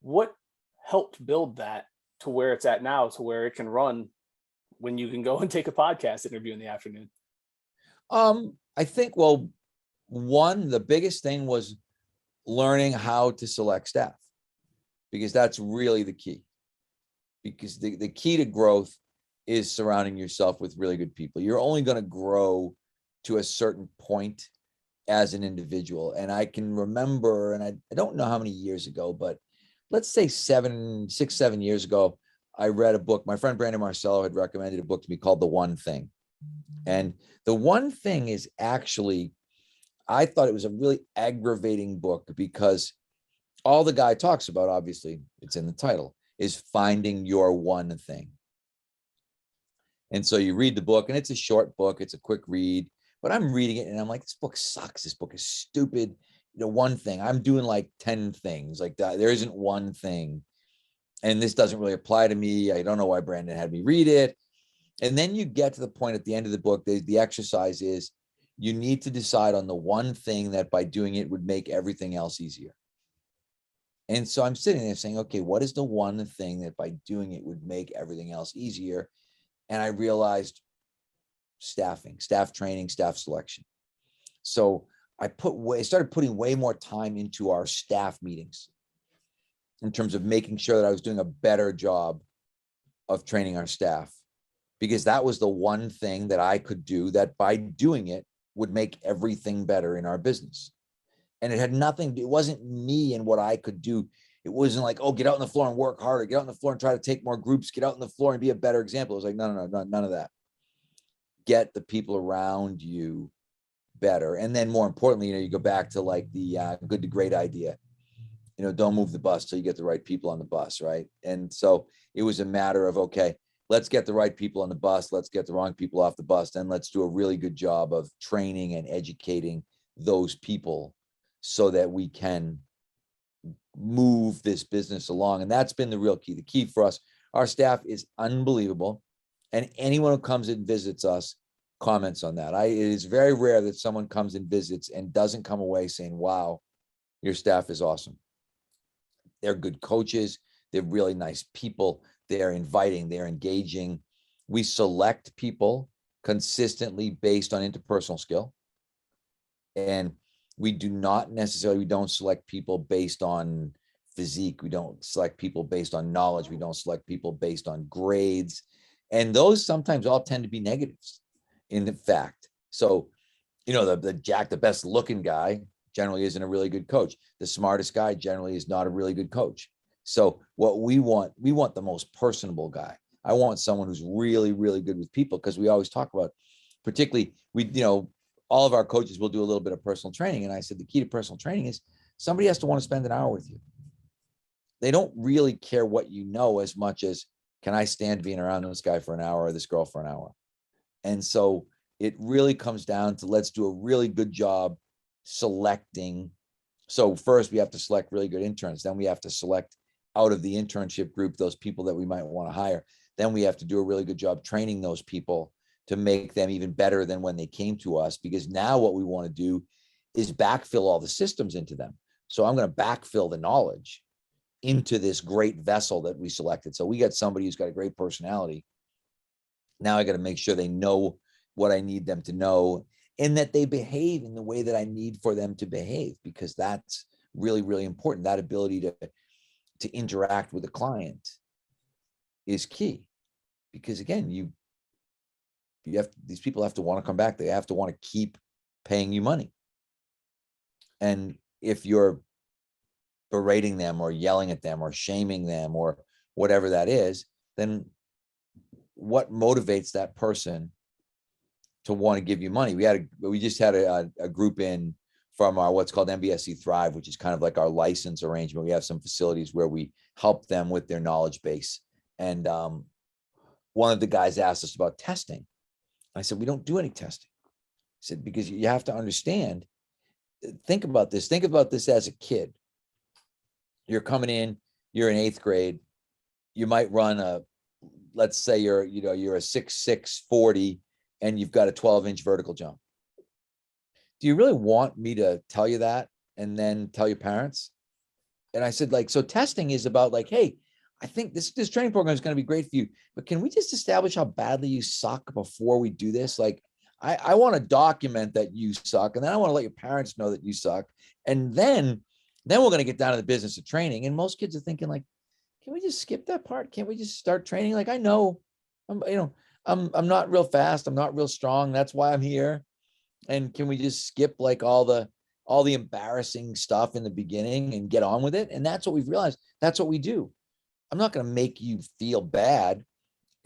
What helped build that to where it's at now, to where it can run when you can go and take a podcast interview in the afternoon? I think, well, one, the biggest thing was learning how to select staff, because that's really the key. Because the key to growth is surrounding yourself with really good people. You're only going to grow to a certain point as an individual. And I can remember, and I don't know how many years ago, but let's say 6, 7 years ago, I read a book. My friend Brandon Marcello had recommended a book to me called The One Thing. And The One Thing is actually, I thought it was a really aggravating book, because all the guy talks about, obviously, it's in the title, is finding your one thing. And so you read the book, and it's a short book. It's a quick read, but I'm reading it and I'm like, this book sucks. This book is stupid. One thing, I'm doing like 10 things like that. There isn't one thing. And this doesn't really apply to me. I don't know why Brandon had me read it. And then you get to the point at the end of the book, the exercise is you need to decide on the one thing that by doing it would make everything else easier. And so I'm sitting there saying, okay, what is the one thing that by doing it would make everything else easier? And I realized staffing, staff training, staff selection. So I started putting way more time into our staff meetings in terms of making sure that I was doing a better job of training our staff, because that was the one thing that I could do that by doing it would make everything better in our business. And it had nothing, it wasn't me and what I could do. It wasn't like, oh, get out on the floor and work harder, get out on the floor and try to take more groups, get out on the floor and be a better example. It was like, no, none of that. Get the people around you better. And then more importantly, you go back to like the good to great idea. Don't move the bus till you get the right people on the bus, right? And so it was a matter of, okay, let's get the right people on the bus, let's get the wrong people off the bus, then let's do a really good job of training and educating those people so that we can move this business along. And that's been the real key. The key for us, our staff is unbelievable. And anyone who comes and visits us comments on that. It is very rare that someone comes and visits and doesn't come away saying, wow, your staff is awesome. They're good coaches. They're really nice people. They're inviting, they're engaging. We select people consistently based on interpersonal skill. And we don't select people based on physique. We don't select people based on knowledge. We don't select people based on grades. And those sometimes all tend to be negatives in fact. So, the best looking guy generally isn't a really good coach. The smartest guy generally is not a really good coach. So what we want the most personable guy. I want someone who's really, really good with people, because we always talk about, particularly all of our coaches will do a little bit of personal training. And I said, the key to personal training is somebody has to want to spend an hour with you. They don't really care what you know as much as, can I stand being around this guy for an hour or this girl for an hour? And so it really comes down to, let's do a really good job selecting. So first we have to select really good interns. Then we have to select out of the internship group those people that we might want to hire. Then we have to do a really good job training those people to make them even better than when they came to us, because now what we want to do is backfill all the systems into them. So I'm going to backfill the knowledge into this great vessel that we selected. So we got somebody who's got a great personality. Now I got to make sure they know what I need them to know, and that they behave in the way that I need for them to behave, because that's really, really important. That ability to interact with a client is key, because again, these people have to want to come back. They have to want to keep paying you money. And if you're berating them or yelling at them or shaming them or whatever that is, then what motivates that person to want to give you money? We just had a group in from our what's called MBSC Thrive, which is kind of like our license arrangement. We have some facilities where we help them with their knowledge base. And one of the guys asked us about testing. I said, we don't do any testing. I said, because you have to understand, think about this as a kid. You're coming in, you're in 8th grade, you might run let's say you're a 6'6", 40, and you've got a 12-inch vertical jump. Do you really want me to tell you that and then tell your parents? And I said, like, so testing is about like, hey, I think this training program is going to be great for you, but can we just establish how badly you suck before we do this? Like, I want to document that you suck, and then I want to let your parents know that you suck, and then we're going to get down to the business of training. And most kids are thinking like, can we just skip that part? Can't we just start training? Like, I know, I'm not real fast. I'm not real strong. That's why I'm here. And can we just skip like all the embarrassing stuff in the beginning and get on with it? And that's what we've realized. That's what we do. I'm not going to make you feel bad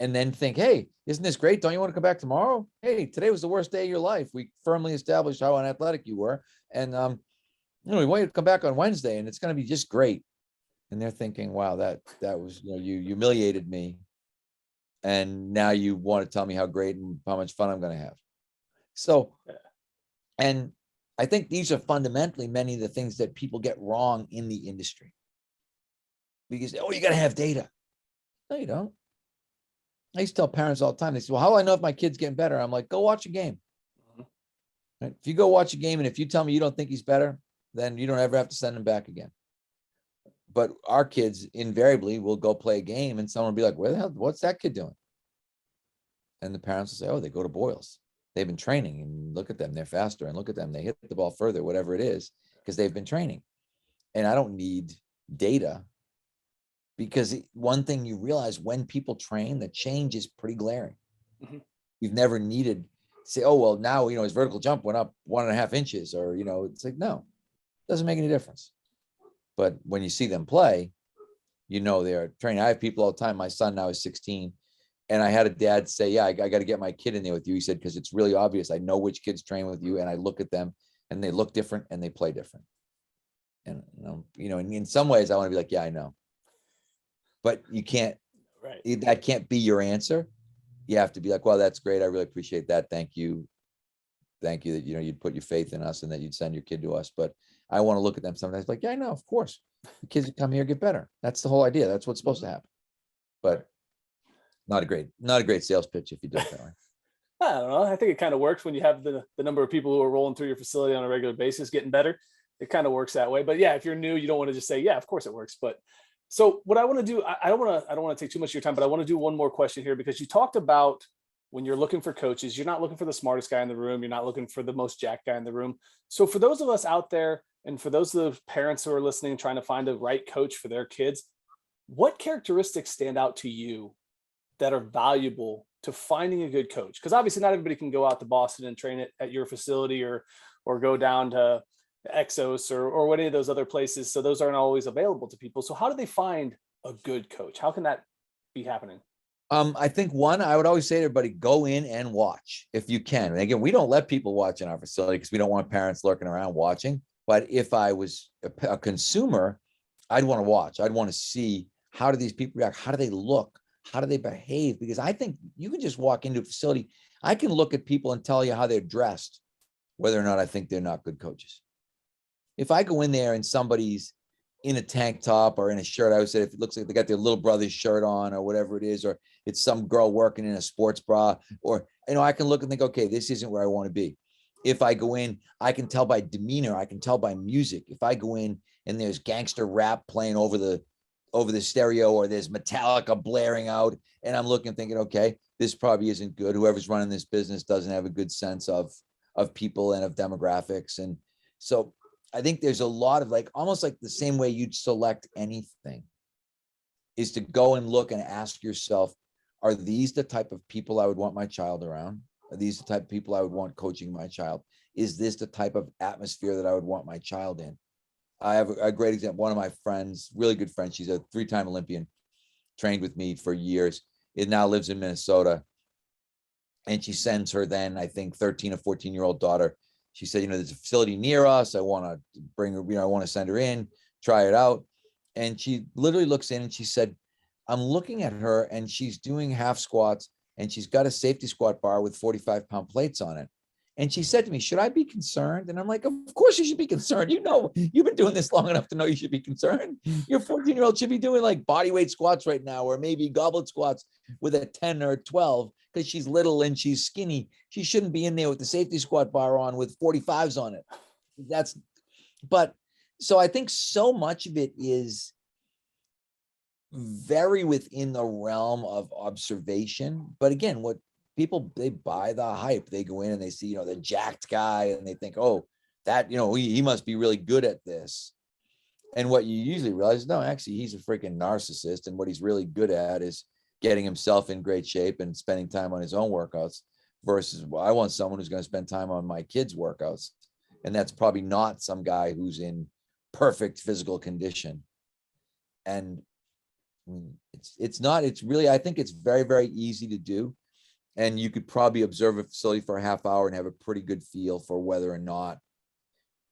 and then think, hey, isn't this great? Don't you want to come back tomorrow? Hey, today was the worst day of your life. We firmly established how unathletic you were. And, we want you to come back on Wednesday and it's going to be just great. And they're thinking, wow, that was, you humiliated me. And now you want to tell me how great and how much fun I'm going to have. So, and I think these are fundamentally many of the things that people get wrong in the industry. Because, you got to have data. No, you don't. I used to tell parents all the time, they say, well, how do I know if my kid's getting better? I'm like, go watch a game. Right? If you go watch a game and if you tell me you don't think he's better, then you don't ever have to send him back again. But our kids invariably will go play a game and someone will be like, where the hell, what's that kid doing? And the parents will say, oh, they go to Boyle's. They've been training, and look at them. They're faster, and look at them. They hit the ball further, whatever it is, because they've been training. And I don't need data, because one thing you realize when people train, the change is pretty glaring. Mm-hmm. We've never needed to say, oh, well, now, his vertical jump went up 1.5 inches, or, it's like, no, doesn't make any difference. But when you see them play, they're training. I have people all the time. My son now is 16. And I had a dad say, yeah, I got to get my kid in there with you. He said, because it's really obvious. I know which kids train with you, and I look at them and they look different and they play different. And, in some ways I want to be like, yeah, I know. But you can't, right? That can't be your answer. You have to be like, well, that's great. I really appreciate that. Thank you. Thank you that, you'd put your faith in us and that you'd send your kid to us. But I want to look at them sometimes like, yeah, I know, of course. The kids that come here get better. That's the whole idea. That's what's supposed to happen. But not a great sales pitch if you do it that way. I don't know. I think it kind of works when you have the number of people who are rolling through your facility on a regular basis getting better. It kind of works that way. But yeah, if you're new, you don't want to just say, yeah, of course it works. But so what I want to do, I don't want to take too much of your time, but I want to do one more question here, because you talked about when you're looking for coaches, you're not looking for the smartest guy in the room. You're not looking for the most jacked guy in the room. So for those of us out there, and for those of the parents who are listening, trying to find the right coach for their kids, what characteristics stand out to you that are valuable to finding a good coach? Because obviously not everybody can go out to Boston and train it at your facility or go down to Exos or any of those other places. So those aren't always available to people. So how do they find a good coach? How can that be happening? I think I would always say to everybody, go in and watch if you can. And again, we don't let people watch in our facility because we don't want parents lurking around watching. But if I was a consumer, I'd want to watch. I'd want to see, how do these people react? How do they look? How do they behave? Because I think you can just walk into a facility. I can look at people and tell you how they're dressed, whether or not I think they're not good coaches. If I go in there and somebody's in a tank top or in a shirt, I would say if it looks like they got their little brother's shirt on or whatever it is, or it's some girl working in a sports bra, or, I can look and think, okay, this isn't where I want to be. If I go in, I can tell by demeanor. I can tell by music. If I go in and there's gangster rap playing over the stereo, or there's Metallica blaring out, and I'm looking thinking, okay, this probably isn't good. Whoever's running this business doesn't have a good sense of people and of demographics. And so I think there's a lot of almost like the same way you'd select anything is to go and look and ask yourself, are these the type of people I would want my child around? Are these the type of people I would want coaching my child? Is this the type of atmosphere that I would want my child in? I have a great example. One of my friends, really good friend, she's a 3-time Olympian, trained with me for years. It now lives in Minnesota. And she sends her then, I think, 13 or 14-year-old daughter. She said, there's a facility near us. I want to bring her, I want to send her in, try it out. And she literally looks in and she said, I'm looking at her and she's doing half squats and she's got a safety squat bar with 45-pound plates on it. And she said to me, should I be concerned? And I'm like, of course you should be concerned. You know, you've been doing this long enough to know you should be concerned. Your 14-year-old should be doing like body weight squats right now, or maybe goblet squats with a 10 or 12 because she's little and she's skinny. She shouldn't be in there with the safety squat bar on with 45s on it. But so I think so much of it is very within the realm of observation. But again, what people, they buy the hype. They go in and they see, the jacked guy, and they think, oh, that, he must be really good at this. And what you usually realize, no, actually, he's a freaking narcissist. And what he's really good at is getting himself in great shape and spending time on his own workouts versus, well, I want someone who's going to spend time on my kids' workouts. And that's probably not some guy who's in perfect physical condition. And it's really, I think it's very, very easy to do. And you could probably observe a facility for a half hour and have a pretty good feel for whether or not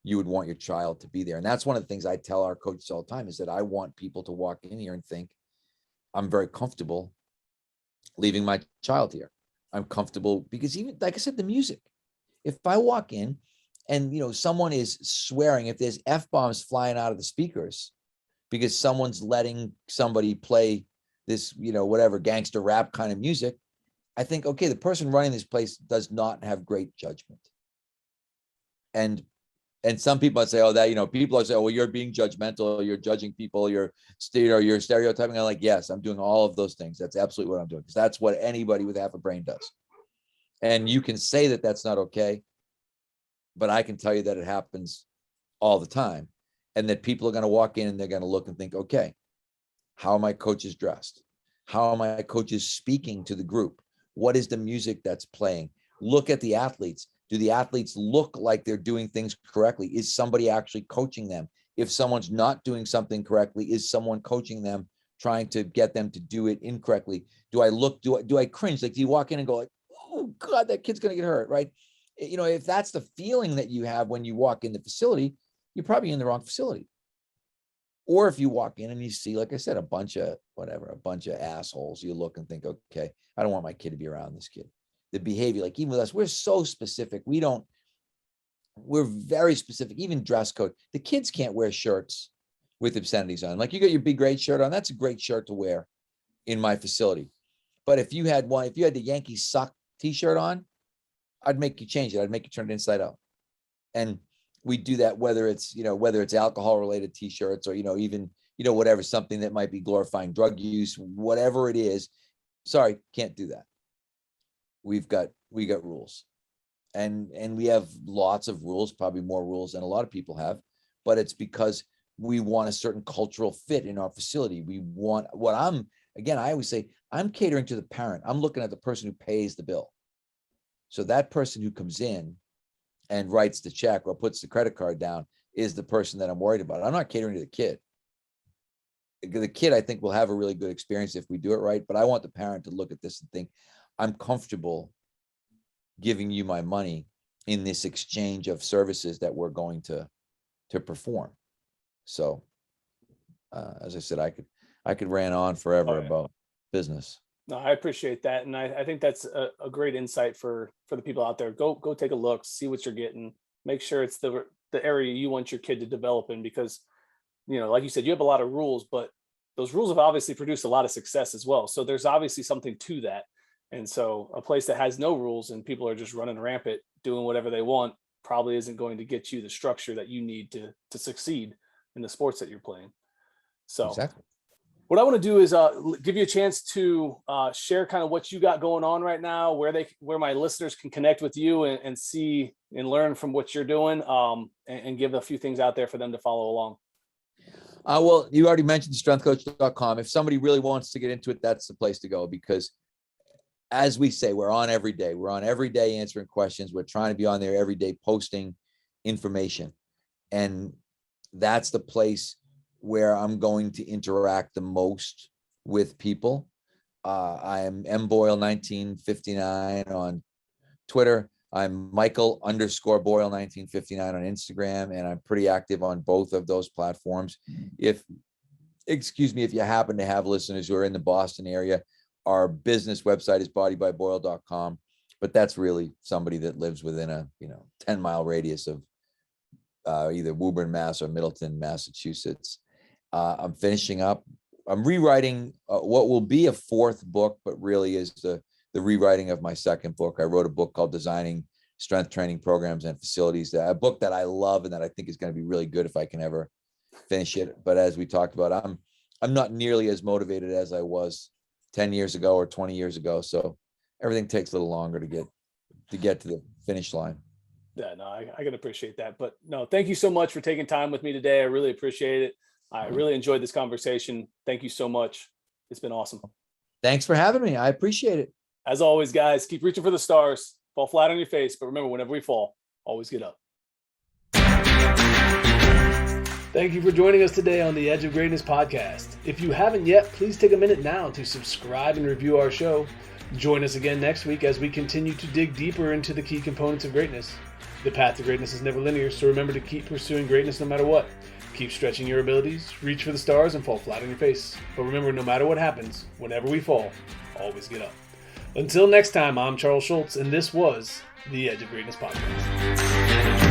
you would want your child to be there. And that's one of the things I tell our coaches all the time, is that I want people to walk in here and think, I'm very comfortable leaving my child here. I'm comfortable because, even like I said, the music, if I walk in and, someone is swearing, if there's F-bombs flying out of the speakers because someone's letting somebody play this, whatever gangster rap kind of music, I think, okay, the person running this place does not have great judgment. And some people might say, oh, that, people are saying, oh, well, you're being judgmental, you're judging people, you're stereotyping. I'm like, yes, I'm doing all of those things. That's absolutely what I'm doing, because that's what anybody with half a brain does. And you can say that that's not okay, but I can tell you that it happens all the time, and that people are going to walk in and they're going to look and think, okay, how are my coaches dressed? How are my coaches speaking to the group? What is the music that's playing? Look at the athletes. Do the athletes look like they're doing things correctly? Is somebody actually coaching them? If someone's not doing something correctly, is someone coaching them, trying to get them to do it incorrectly? Do I cringe? Like, do you walk in and go like, oh God, that kid's going to get hurt, right? If that's the feeling that you have when you walk in the facility, you're probably in the wrong facility. Or if you walk in and you see, like I said, a bunch of assholes, you look and think, okay, I don't want my kid to be around this kid. The behavior, like even with us, we're so specific. We're very specific, even dress code. The kids can't wear shirts with obscenities on. Like, you got your big great shirt on, that's a great shirt to wear in my facility. But if you had the Yankees sock t-shirt on, I'd make you change it. I'd make you turn it inside out. And we do that, whether it's alcohol related t-shirts or, even, whatever, something that might be glorifying drug use, whatever it is. Sorry, can't do that. We got rules, and we have lots of rules, probably more rules than a lot of people have, but it's because we want a certain cultural fit in our facility. We want I always say, I'm catering to the parent. I'm looking at the person who pays the bill. So that person who comes in and writes the check or puts the credit card down is the person that I'm worried about. I'm not catering to the kid. The kid, I think, will have a really good experience if we do it right, but I want the parent to look at this and think, I'm comfortable giving you my money in this exchange of services that we're going to perform. So, as I said, I could rant on forever about business. No, I appreciate that. And I think that's a great insight for the people out there. Go take a look, see what you're getting, make sure it's the area you want your kid to develop in, because, like you said, you have a lot of rules, but those rules have obviously produced a lot of success as well. So there's obviously something to that. And so a place that has no rules and people are just running rampant, doing whatever they want, probably isn't going to get you the structure that you need to succeed in the sports that you're playing. So exactly. What I want to do is give you a chance to share kind of what you got going on right now, where my listeners can connect with you and see and learn from what you're doing, and give a few things out there for them to follow along. Well, you already mentioned strengthcoach.com. If somebody really wants to get into it, that's the place to go, because as we say, we're on every day. We're on every day answering questions. We're trying to be on there every day posting information. And that's the place where I'm going to interact the most with people. I am mboyle1959 on Twitter. I'm Michael_Boyle1959 on Instagram, and I'm pretty active on both of those platforms. If you happen to have listeners who are in the Boston area, our business website is bodybyboyle.com. but that's really somebody that lives within a 10-mile radius of either Woburn, Mass, or Middleton, Massachusetts. I'm finishing up. I'm rewriting what will be a fourth book, but really is the rewriting of my second book. I wrote a book called Designing Strength Training Programs and Facilities, a book that I love and that I think is going to be really good if I can ever finish it. But as we talked about, I'm not nearly as motivated as I was 10 years ago or 20 years ago. So everything takes a little longer to get to the finish line. Yeah, no, I can appreciate that. But no, thank you so much for taking time with me today. I really appreciate it. I really enjoyed this conversation. Thank you so much. It's been awesome. Thanks for having me. I appreciate it. As always, guys, keep reaching for the stars. Fall flat on your face. But remember, whenever we fall, always get up. Thank you for joining us today on the Edge of Greatness podcast. If you haven't yet, please take a minute now to subscribe and review our show. Join us again next week as we continue to dig deeper into the key components of greatness. The path to greatness is never linear, so remember to keep pursuing greatness no matter what. Keep stretching your abilities, reach for the stars, and fall flat on your face. But remember, no matter what happens, whenever we fall, always get up. Until next time, I'm Charles Schultz, and this was the Edge of Greatness podcast.